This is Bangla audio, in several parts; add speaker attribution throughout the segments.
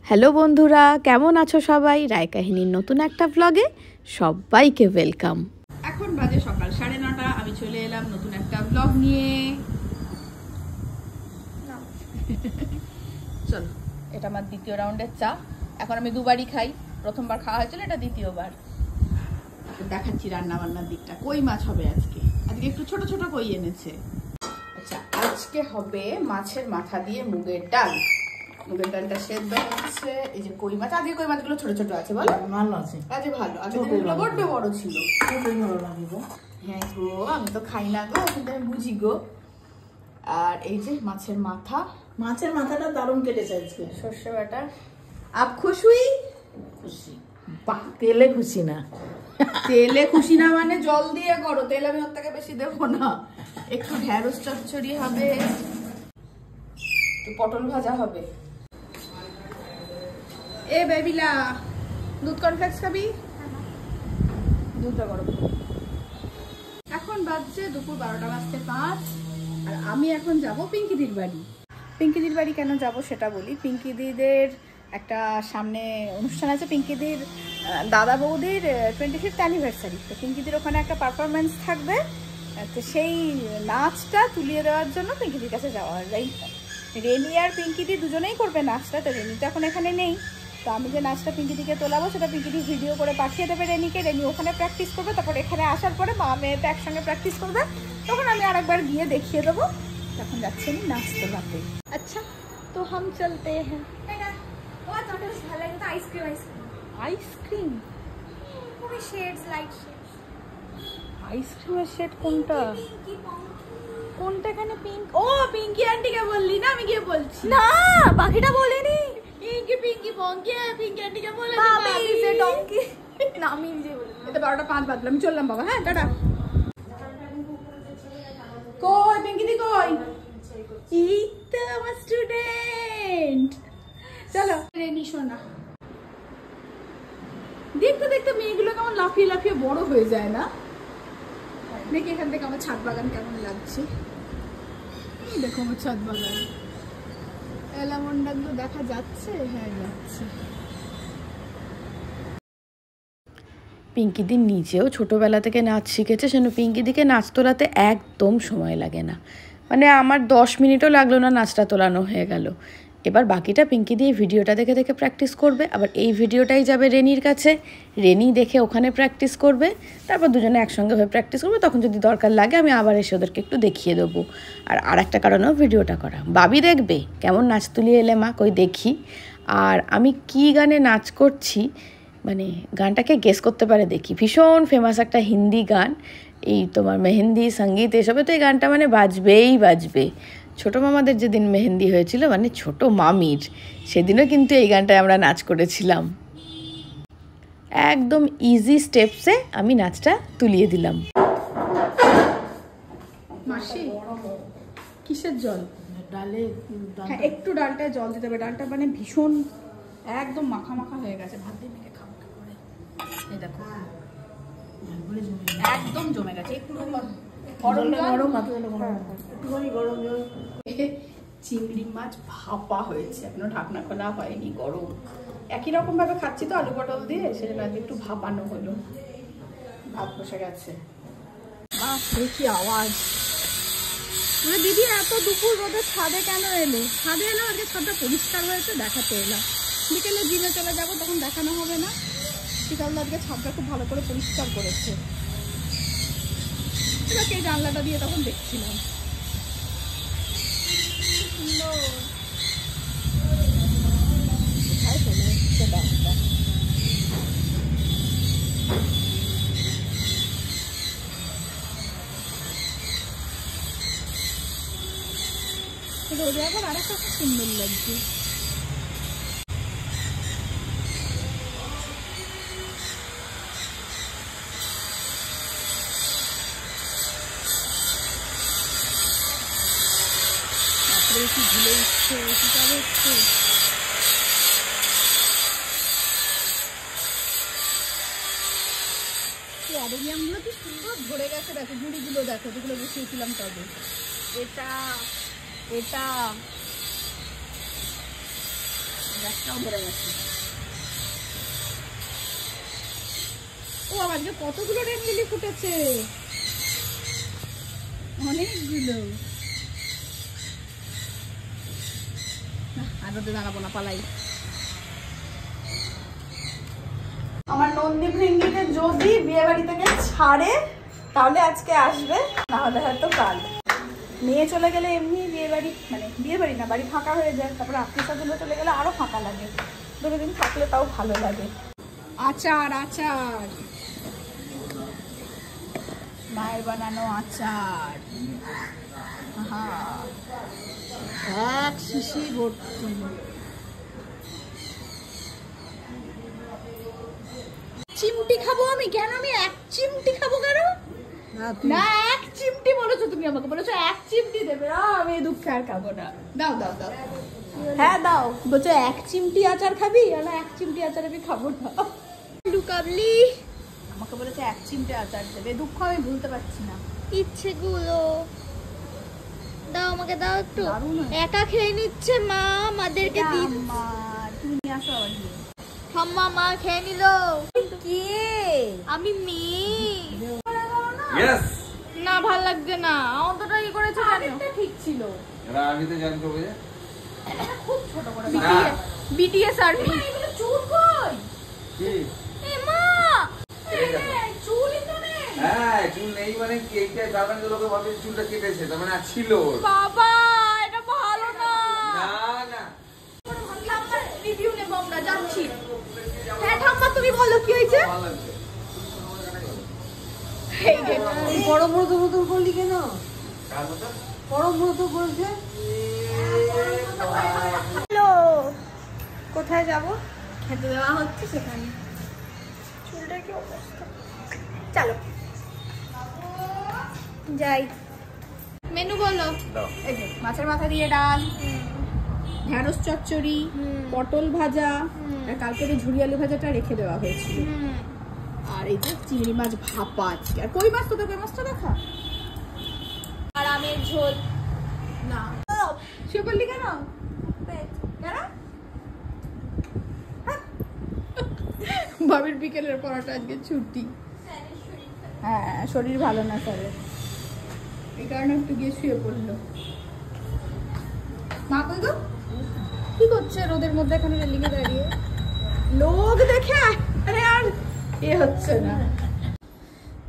Speaker 1: হ্যালো বন্ধুরা, কেমন আছো সবাই? রায় কাহিনীর নতুন একটা ব্লগে সবাইকে ওয়েলকাম। এখন বাজে সকাল 9:30। আমি চলে এলাম নতুন একটা ব্লগ নিয়ে। চলো, এটা আমার দ্বিতীয় রাউন্ডের চা। এখন আমি দুবারই খাই, প্রথমবার খাওয়া হয়েছিল, এটা দ্বিতীয়বার। দেখাচ্ছি রান্না বান্নার দিকটা। কই মাছ হবে আজকে। আজকে একটু ছোট ছোট কই এনেছে। আচ্ছা, আজকে হবে মাছের মাথা দিয়ে মুগের ডাল। মুগের ডালটা সেদ্ধ হচ্ছে। এই যে কই মাছ, আজকে কই মাছগুলো ছোট ছোট আছে, বলো? ভালো আছে, আজকে ভালো। আজকে দিনগুলো বড্ড বড় ছিল। ভালো লাগে গো। হ্যাঁ গো, আমি তো খাই না গো, কিন্তু আমি বুঝি গো। আর এই যে মাছের মাথা,
Speaker 2: মাছের মাথাটা দারুণ কেটেছে আজকে।
Speaker 1: সর্ষে বাটা। আপ খুশি?
Speaker 2: খুশি। বাহ, তেলে খুশি না।
Speaker 1: তেলে খুশি না মানে জল দিয়ে করো, তেল আমি ওর থেকে বেশি দেবো না। একটু ঢেঁড়স চচ্চড়ি হবে, একটু পটল ভাজা হবে। এ বেবিলা, দুধ কর্নফ্লেক্স খাবি? দুধটা গরম। এখন বাজছে দুপুর 12:05। আর আমি এখন যাব পিঙ্কিদির বাড়ি। পিঙ্কিদির বাড়ি কেন যাব সেটা বলি। পিঙ্কিদিদের একটা সামনে অনুষ্ঠান আছে, পিঙ্কিদির দাদা বৌদির 25th অ্যানিভার্সারি। তো পিঙ্কিদির ওখানে একটা পারফরমেন্স থাকবে, তো সেই নাচটা তুলিয়ে দেওয়ার জন্য পিঙ্কিদির কাছে যাওয়া। রেনি আর পিঙ্কিদি দুজনেই করবে নাচটা। তো রেনি তো এখন এখানে নেই, তো আমি যে নাচটা পিঙ্কিদিকে তোলাবো সেটা পিঙ্কিদি ভিডিও করে পাঠিয়ে দেবে রেনিকে। রেনি ওখানে প্র্যাকটিস করবে, তারপর এখানে আসার পরে মা মেয়েতে একসঙ্গে প্র্যাকটিস করবে। তখন আমি আরেকবার গিয়ে দেখিয়ে দেবো। তখন যাচ্ছি আমি নাচ তোলাতে। আচ্ছা, তো হাম চলতে হ্যাঁ। আইসক্রিম আইসক্রিমের শেড কোনটা? কোনটা এখানে? পিঙ্ক। ও পিঙ্কি আন্টিকে বললি না? আমি গিয়ে বলছি না, বাকিটা বলিনি। পিঙ্কি পিঙ্কি পঙ্কি পিঙ্কি আন্টিকে বলে বাবি সে ডঙ্কি না, আমি নিজে বলি। এটা 12:05 বাজলো, আমি চললাম বাবা। হ্যাঁ, টাটা। কই পিঙ্কি দি কই? এই তো আমার স্টুডেন্ট। চলো রেনি শোনা। দেখতে দেখতে মেয়েগুলো কেমন লাফিয়ে লাফিয়ে বড় হয়ে যায় না? দেখি এখান থেকে আমার ছাদ বাগান কেমন লাগছে। এই দেখো আমার ছাদ বাগান। এলামন্ডাগুলো দেখা যাচ্ছে? হ্যাঁ যাচ্ছে। পিঙ্কিদি নিজেও ছোটোবেলা থেকে নাচ শিখেছে, সেজন্য পিঙ্কিদিকে নাচ তোলাতে একদম সময় লাগে না। মানে আমার 10 মিনিটও লাগলো না, নাচটা তোলানো হয়ে গেল। এবার বাকিটা পিঙ্কিদি এই ভিডিওটা দেখে দেখে প্র্যাকটিস করবে। আবার এই ভিডিওটাই যাবে রেনির কাছে, রেনি দেখে ওখানে প্র্যাকটিস করবে। তারপর দুজনে একসঙ্গে হয়ে প্র্যাকটিস করবে। তখন যদি দরকার লাগে আমি আবার এসে ওদেরকে একটু দেখিয়ে দেবো। আর একটা কারণেও ভিডিওটা করা, বাবি দেখবে কেমন নাচ তুলিয়ে এলে মা, কই দেখি। আর আমি কি গানে নাচ করছি, মানে গানটাকে গেস করতে পারে দেখি। ভীষণ ফেমাস একটা হিন্দি গান, এই তোমার মেহেন্দি সঙ্গীত এসবে তো এই গানটা মানে বাজবেই বাজবে। ছোটো মামাদের যেদিন মেহেন্দি হয়েছিল, মানে ছোটো মামির, সেদিনও কিন্তু এই গানটায় আমরা নাচ করেছিলাম। একদম ইজি স্টেপসে আমি নাচটা তুলিয়ে দিলাম। মাসি কিসের জল?
Speaker 2: ডালে
Speaker 1: হ্যাঁ, একটু ডালটায় জল দিতে হবে। ডালটা মানে ভীষণ একদম মাখা মাখা হয়ে গেছে। ভাত দিয়ে মেখে খাবো করে। এই দেখো একদম জমে গেছে। একটু গরম জল। চিংড়ি মাছ ভাপা হয়েছে, এখনো ঢাকনা খোলা হয়নি, গরম। একই রকম ভাবে খাচ্ছি তো আলু পটল দিয়ে, সেজন্য একটু ভাপানো হলো। ভাত বসে গেছে। কি আওয়াজ! দিদি এত দুপুর রোদে ছাদে কেন এলে? ছাদে এলো আজকে, ছাদটা পরিষ্কার হয়েছে, দেখাতে এলাম। বিকেলে জিমে চলে যাবো, তখন দেখানো হবে না। বিকাল আজকে ছাদটা খুব ভালো করে পরিষ্কার করেছে। এটাকে এই জানলাটা দিয়ে তখন দেখছিলাম। সুন্দর কোথায় চলে এসছে ডালটা। রোদে এখন আরেকটা খুব সুন্দর লাগছে। কি ভুলে উঠছে, কি কাজ হচ্ছে? অ্যারেবিয়ামগুলো কি সুন্দর ধরে গেছে, দেখো গুঁড়িগুলো দেখো, যেগুলো বসিয়েছিলাম তবে। এটা এটা গ্যাসটাও ধরে গেছে। ও আজকে কতগুলো রেড লিলি ফুটেছে, অনেকগুলো। আদতে দাঁড়াবো না, পালাই। আমার নন্দী ভৃঙ্গিকে যদি বিয়ে বাড়ি থেকে ছাড়ে তাহলে আজকে আসবে, না হলে হয়তো কাল। নিয়ে চলে গেলে এমনি বিয়ে বাড়ি, মানে বিয়ে বাড়ি না, বাড়ি ফাঁকা হয়ে যায়। তারপরে আত্মীয় স্বজনরা চলে গেলে আরো ফাঁকা লাগে। 2 দিন থাকলে তাও ভালো লাগে। আচার আচার, মায়ের বানানো আচার, এক শিশি ভর্তি। চিমটি খাবো আমি, কেন আমি 1 চিমটি খাবো কেন? না 1 চিমটি বলেছো তুমি, আমাকে বলেছো 1 চিমটি দেবে। আমি দুঃখ আর খাবো না। দাও দাও দাও, হ্যাঁ দাও। বলছো 1 চিমটি আচার খাবি? না 1 চিমটি আচার আমি খাবো না। লুকাবলি আমাকে বলেছে 1 চিমটি আচার দেবে। দুঃখ আমি ভুলতে পারছি না।
Speaker 3: ইচ্ছেগুলো দাও, আমাকে দাও একটু। একা খেয়ে নিচ্ছে মা, আমাদেরকে দিন।
Speaker 1: মা তুমি নিয়ে আসো আবার গিয়ে।
Speaker 3: ঠাম্মা মা খেয়ে নিল।
Speaker 1: কে?
Speaker 3: আমি মেয়ে।
Speaker 4: ইয়েস
Speaker 3: না ভাল লাগছে না, অন্তটা ই করেছে জানো।
Speaker 1: এটা ঠিক ছিল।
Speaker 4: এরা আমি তো জানতো বুঝে
Speaker 1: খুব ছোট করে
Speaker 4: না
Speaker 3: বিটিএস আর্মি।
Speaker 1: এগুলো চুল কই?
Speaker 4: কি
Speaker 3: এ মা
Speaker 1: চুলই তো নেই।
Speaker 4: হ্যাঁ চুল নেই মানে কি, এইটা গার্মেন্টস লোকে ভাবে চুলটা কেটেছে, তার মানে আর ছিল
Speaker 3: বাবা এটা ভালো না।
Speaker 4: না না।
Speaker 1: ঠাম্মার রিভিউ নেব আমরা, যাচ্ছি।
Speaker 3: হ্যাঁ ঠাম্মা তুমি বলো কি হয়েছে।
Speaker 4: ভালো লাগছে।
Speaker 2: বড় ব্রত ব্রত করলি কেন?
Speaker 4: কার মতো?
Speaker 2: বড় ব্রত করছে।
Speaker 3: হ্যালো,
Speaker 1: কোথায় যাব?
Speaker 3: খেতে দেওয়া হচ্ছে সেখানে।
Speaker 1: চুলটা কি অবস্থা? চলো
Speaker 3: যাই। মেনু বলো।
Speaker 4: দাও।
Speaker 1: এই যে মাছের মাথা দিয়ে ডাল, ঢেঁড়স চচ্চড়ি, পটল ভাজা, আর কালকে যে ঝুরি আলু ভাজাটা রেখে দেওয়া হয়েছিল, আর এই যে চিংড়ি মাছ ভাপা আজকে। আর কই মাছ, তো কই মাছটা দেখা।
Speaker 3: আর আমের ঝোল।
Speaker 1: না সে বললি কেন? কেন? ভাবির বিকেলের পড়াটা আজকে ছুটি। হ্যাঁ শরীর ভালো না স্যারের, এই কারণে একটু গিয়ে শুয়ে পড়লো। মা কই গো? কি করছে রোদের মধ্যে এখানে রেলিং এ দাঁড়িয়ে? লোক দেখে আরে আর এ হচ্ছে না।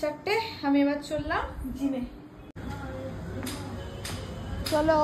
Speaker 1: 4টে, আমি এবার চললাম জিমে। চলো।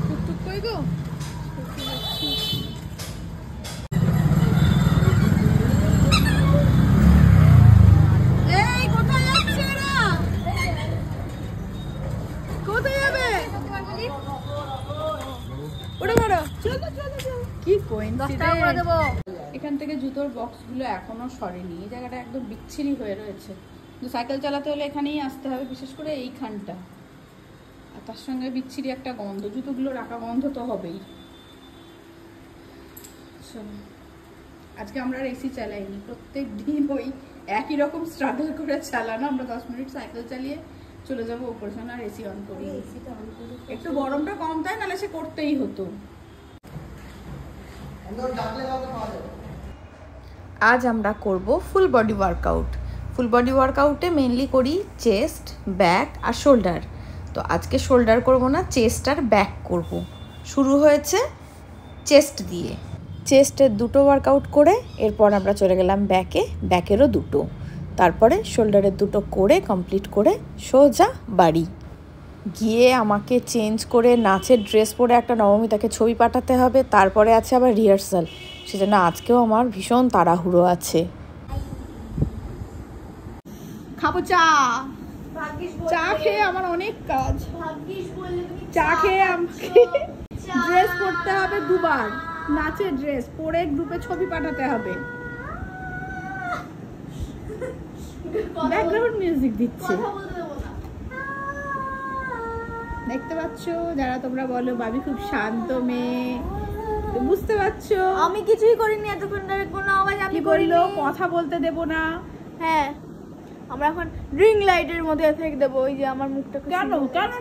Speaker 1: টুকটুক কই গো? এই কোথায় যাচ্ছে এরা? কোথায় যাবে? ওরে বড় চলো চলো চলো। কি কোইন্সিডেন্স। এখান থেকে জুতোর বক্সগুলো এখনো সরেনি। এই জায়গাটা একদম বিচ্ছিরি হয়ে রয়েছে। কিন্তু সাইকেল চালাতে হলে এখানেই আসতে হবে, বিশেষ করে এইখানটা। আর তার সঙ্গে বিচ্ছিরি একটা গন্ধ, জুতোগুলো রাখা গন্ধ তো হবেই। চলো আজকে আমরা আর এসি চালাইনি, প্রত্যেক দিন ওই একই রকম স্ট্রাগল করে চালানো। আমরা 10 মিনিট সাইকেল চালিয়ে চলে যাবো ওপরে, আর এসি অন করি। একটু গরমটা কম, তাই নাহলে সে করতেই হতো।
Speaker 5: আজ আমরা করব full body workout. Full body ওয়ার্কআউটে মেনলি করি চেস্ট, ব্যাক আর শোল্ডার। তো আজকে শোল্ডার করব না, চেস্ট আর ব্যাক করব। শুরু হয়েছে চেস্ট দিয়ে। চেস্টের 2টো ওয়ার্কআউট করে এরপর আমরা চলে গেলাম ব্যাকে, ব্যাকেরও 2টো। তারপরে শোল্ডারের 2টো করে কমপ্লিট করে সোজা বাড়ি গিয়ে আমাকে চেঞ্জ করে নাচের ড্রেস পরে একটা নবমিতাকে ছবি পাঠাতে হবে। তারপরে আছে আবার রিহার্সাল, সেজন্য আজকেও আমার ভীষণ তাড়াহুড়ো আছে।
Speaker 1: খাবো চা। চা খেয়ে আমার অনেক কাজ। চা খেয়ে আমাকে ড্রেস পরতে হবে 2বার, নাচের ড্রেস পরে গ্রুপে ছবি পাঠাতে হবে। ব্যাকগ্রাউন্ড মিউজিক দিচ্ছে, দেখতে পাচ্ছ? যারা তোমরা বলো বাবি খুব শান্ত মেয়ে, বুঝতে পারছো?
Speaker 3: আমি কিছুই করিনি এতক্ষণ ধরে, কোনো আওয়াজ আমি
Speaker 1: কি বললো?
Speaker 3: করিনি।
Speaker 1: কথা বলতে দেব না।
Speaker 3: হ্যাঁ আমরা এখন রিং লাইটের মধ্যে এফেক্ট দেবো। ওই যে আমার মুখটা
Speaker 1: কেন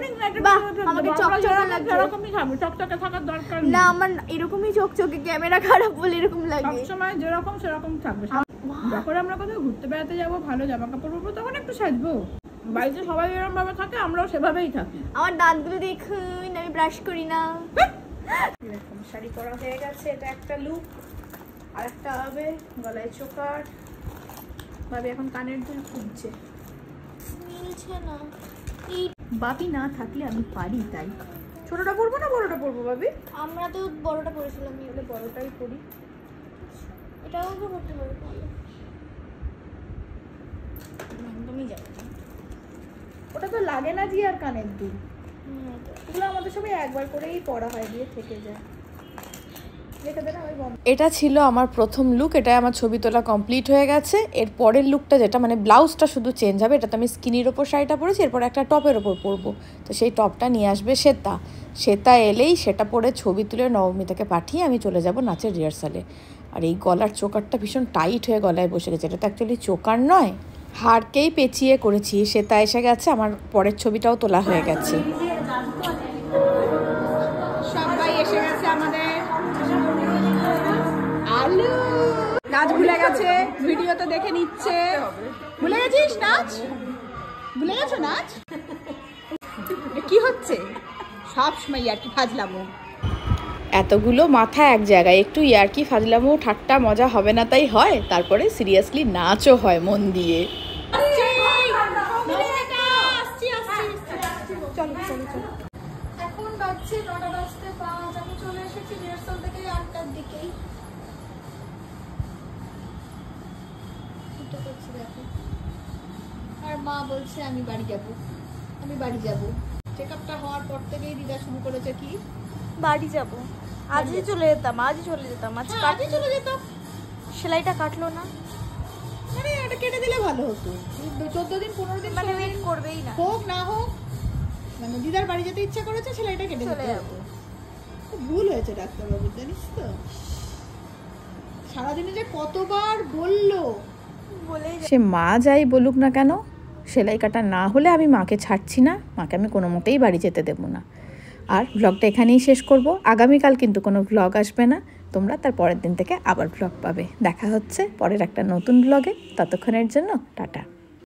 Speaker 1: রিং লাইটের
Speaker 3: বাহ, আমাকে চকচকে লাগছে।
Speaker 1: এরকমই খাবো, চকচকে থাকার দরকার
Speaker 3: না, আমার এরকমই চকচকে, ক্যামেরা খারাপ বলে এরকম লাগে।
Speaker 1: সবসময় যেরকম সেরকম থাকবে। যখন আমরা কোথাও ঘুরতে বেড়াতে যাবো, ভালো জামা কাপড় পরবো, তখন একটু সাজবো। বাড়িতে সবাই এরকম ভাবে থাকে, আমরাও সেভাবেই থাকি।
Speaker 3: আমার দাঁতগুলো দেখুন, আমি ব্রাশ করি না।
Speaker 1: এরকম শাড়ি পরা হয়ে গেছে, এটা একটা লুক। আর একটা হবে গলায় চোকার। ভাবি এখন কানের দুল খুঁজছে,
Speaker 3: মিলছে না।
Speaker 1: বাপি না থাকলে আমি পারি তাই। ছোটটা পরবো না বড়টা পরবো ভাবি?
Speaker 3: আমরা তো বড়টা পরেছিলাম,
Speaker 1: তাহলে বড়টাই পরি।
Speaker 3: এটাও তো করতে পারবো। একদমই যাবে না।
Speaker 1: ওটা তো লাগে না জি আর কানের দুল। এগুলো আমাদের সবাই একবার করেই পরা হয়, দিয়ে থেকে যায়।
Speaker 5: এটা ছিল আমার প্রথম লুক। এটাই আমার ছবি তোলা কমপ্লিট হয়ে গেছে। এর পরের লুকটা যেটা মানে ব্লাউজটা শুধু চেঞ্জ হবে। এটা তো আমি স্কিনির ওপর শাড়িটা পরেছি, এরপর একটা টপের ওপর পরবো। তো সেই টপটা নিয়ে আসবে শ্বেতা এলেই সেটা পরে ছবি তুলে নবমিতাকে পাঠিয়ে আমি চলে যাব নাচের রিহার্সালে। আর এই গলার চোকারটা ভীষণ টাইট হয়ে গলায় বসে গেছে। এটা তো অ্যাকচুয়ালি চোকার নয়, হাড়কেই পেঁচিয়ে করেছি। শ্বেতা এসে গেছে, আমার পরের ছবিটাও তোলা হয়ে গেছে।
Speaker 1: সবাই এসে গেছে আমাদের। আলু নাচ ভুলে গেছে, ভিডিওতে দেখে নিচ্ছে। ভুলে গেছিস নাচ? ভুলে গেছো নাচ? কি হচ্ছে? সব সময় আর কি ফাজলামো।
Speaker 5: এতগুলো মাথা এক জায়গায়, একটু ইয়ার্কি ফাজলামো ঠাট্টা মজা হবে না তাই হয়, তারপরে সিরিয়াসলি নাচও হয় মন দিয়ে।
Speaker 3: এখন বাজছে 9:05। আমি চলে এসেছি রিহার্সাল থেকে 8টার দিকেই। আর মা বলছে আমি বাড়ি যাব।
Speaker 1: চেকআপটা হওয়ার পর থেকেই দিদা শুরু করেছে কি
Speaker 3: বাড়ি যাব। আজই চলে যেতাম। আজই চলে যেতাম। সেলাইটা কাটলো না,
Speaker 1: মানে এটা কেটে দিলে ভালো হতো। 14 দিন 15 দিন
Speaker 3: মানে ওয়েট করবেই না,
Speaker 1: হোক না হোক, মানে দিদার বাড়ি যেতে ইচ্ছা করেছে, সেলাইটা কেটে
Speaker 3: চলে
Speaker 1: দিতে
Speaker 3: যাবো।
Speaker 1: হতো। খুব ভুল হয়েছে ডাক্তারবাবু, জানিস তো। সারাদিনে যে কতবার বললো।
Speaker 3: বলেই
Speaker 5: সে মা যাই বলুক না কেন, সেলাই কাটা না হলে আমি মাকে ছাড়ছি না। মাকে আমি কোনো মতেই বাড়ি যেতে দেবো না। আর ভ্লগটা এখানেই শেষ করব। আগামীকাল কিন্তু কোনো ভ্লগ আসবে না, তোমরা তার পরের দিন থেকে আবার ভ্লগ পাবে। দেখা হচ্ছে পরের একটা নতুন ভ্লগে। ততক্ষণের জন্য টাটা।